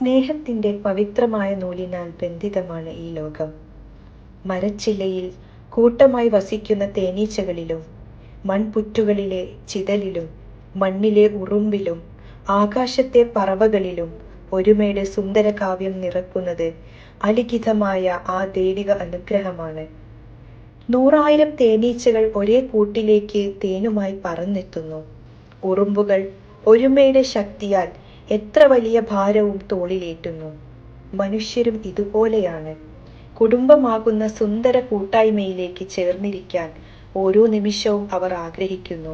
സ്നേഹത്തിൻ്റെ പവിത്രമായ നൂലിനാൽ ബന്ധിതമാണ് ഈ ലോകം. മരച്ചില്ലയിൽ കൂട്ടമായി വസിക്കുന്ന തേനീച്ചകളിലും മൺപുറ്റുകളിലെ ചിതലിലും മണ്ണിലെ ഉറുമ്പിലും ആകാശത്തെ പറവകളിലും ഒരുമയുടെ സുന്ദരകാവ്യം നിറക്കുന്നത് അലിഖിതമായ ആ ദൈവിക അനുഗ്രഹമാണ്. 100,000 തേനീച്ചകൾ ഒരേ കൂട്ടിലേക്ക് തേനുമായി പറന്നെത്തുന്നു. ഉറുമ്പുകൾ ഒരുമയുടെ ശക്തിയാൽ എത്ര വലിയ ഭാരവും തോളിലേറ്റുന്നു. മനുഷ്യരും ഇതുപോലെയാണ്. കുടുംബമാകുന്ന സുന്ദര കൂട്ടായ്മയിലേക്ക് ചേർന്നിരിക്കാൻ ഓരോ നിമിഷവും അവർ ആഗ്രഹിക്കുന്നു.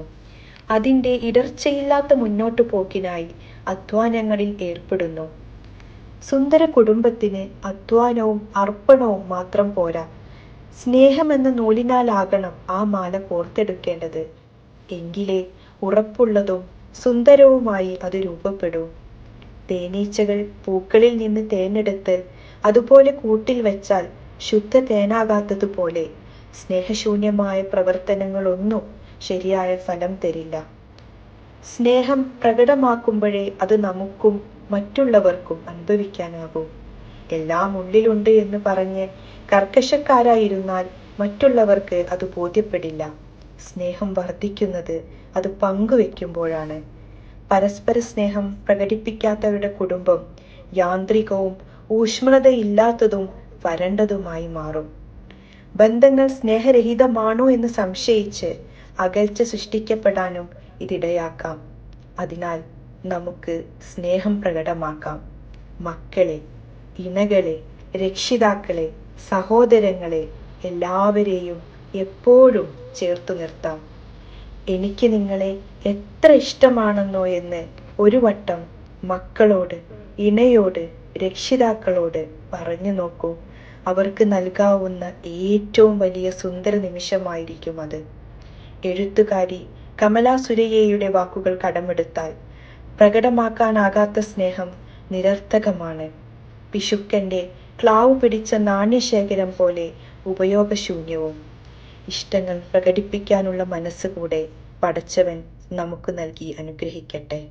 അതിൻ്റെ ഇടർച്ചയില്ലാത്ത മുന്നോട്ടു പോക്കിനായി അധ്വാനങ്ങളിൽ ഏർപ്പെടുന്നു. സുന്ദര കുടുംബത്തിന് അധ്വാനവും അർപ്പണവും മാത്രം പോരാ, സ്നേഹമെന്ന നൂലിനാലാകണം ആ മാല കോർത്തെടുക്കേണ്ടത്. എങ്കിലേ ഉറപ്പുള്ളതും സുന്ദരവുമായി അത് രൂപപ്പെടൂ. തേനീച്ചകൾ പൂക്കളിൽ നിന്ന് തേനെടുത്ത് അതുപോലെ കൂട്ടിൽ വെച്ചാൽ ശുദ്ധ തേനാകാത്തതുപോലെ സ്നേഹശൂന്യമായ പ്രവർത്തനങ്ങളൊന്നും ശരിയായ ഫലം തരില്ല. സ്നേഹം പ്രകടമാക്കുമ്പോഴേ അത് നമുക്കും മറ്റുള്ളവർക്കും അനുഭവിക്കാനാകൂ. എല്ലാം ഉള്ളിലുണ്ട് എന്ന് പറഞ്ഞ് കർക്കശക്കാരായിരുന്നാൽ മറ്റുള്ളവർക്ക് അത് ബോധ്യപ്പെടില്ല. സ്നേഹം വർദ്ധിക്കുന്നത് അത് പങ്കുവെക്കുമ്പോഴാണ്. പരസ്പര സ്നേഹം പ്രകടിപ്പിക്കാത്തവരുടെ കുടുംബം യാന്ത്രികവും ഊഷ്മളതയില്ലാത്തതും വരണ്ടതുമായി മാറും. ബന്ധങ്ങൾ സ്നേഹരഹിതമാണോ എന്ന് സംശയിച്ച് അകൽച്ച സൃഷ്ടിക്കപ്പെടാനും ഇതിടയാക്കാം. അതിനാൽ നമുക്ക് സ്നേഹം പ്രകടമാക്കാം. മക്കളെ, ഇണകളെ, രക്ഷിതാക്കളെ, സഹോദരങ്ങളെ എല്ലാവരെയും എപ്പോഴും ചേർത്തു നിർത്താം. എനിക്ക് നിങ്ങളെ എത്ര ഇഷ്ടമാണെന്നോ എന്ന് ഒരു വട്ടം മക്കളോട്, ഇണയോട്, രക്ഷിതാക്കളോട് പറഞ്ഞു നോക്കൂ. അവർക്ക് നൽകാവുന്ന ഏറ്റവും വലിയ സുന്ദര നിമിഷമായിരിക്കും അത്. എഴുത്തുകാരി കമലാ സുരയ്യയുടെ വാക്കുകൾ കടമെടുത്താൽ, പ്രകടമാക്കാനാകാത്ത സ്നേഹം നിരർത്ഥകമാണ്. പിശുക്കൻ്റെ ക്ലാവ് പിടിച്ച നാണ്യശേഖരം പോലെ ഉപയോഗശൂന്യവും. ഇഷ്ടങ്ങൾ പ്രകടിപ്പിക്കാനുള്ള മനസ്സ് കൂടെ പടച്ചവൻ നമുക്ക് നൽകി അനുഗ്രഹിക്കട്ടെ.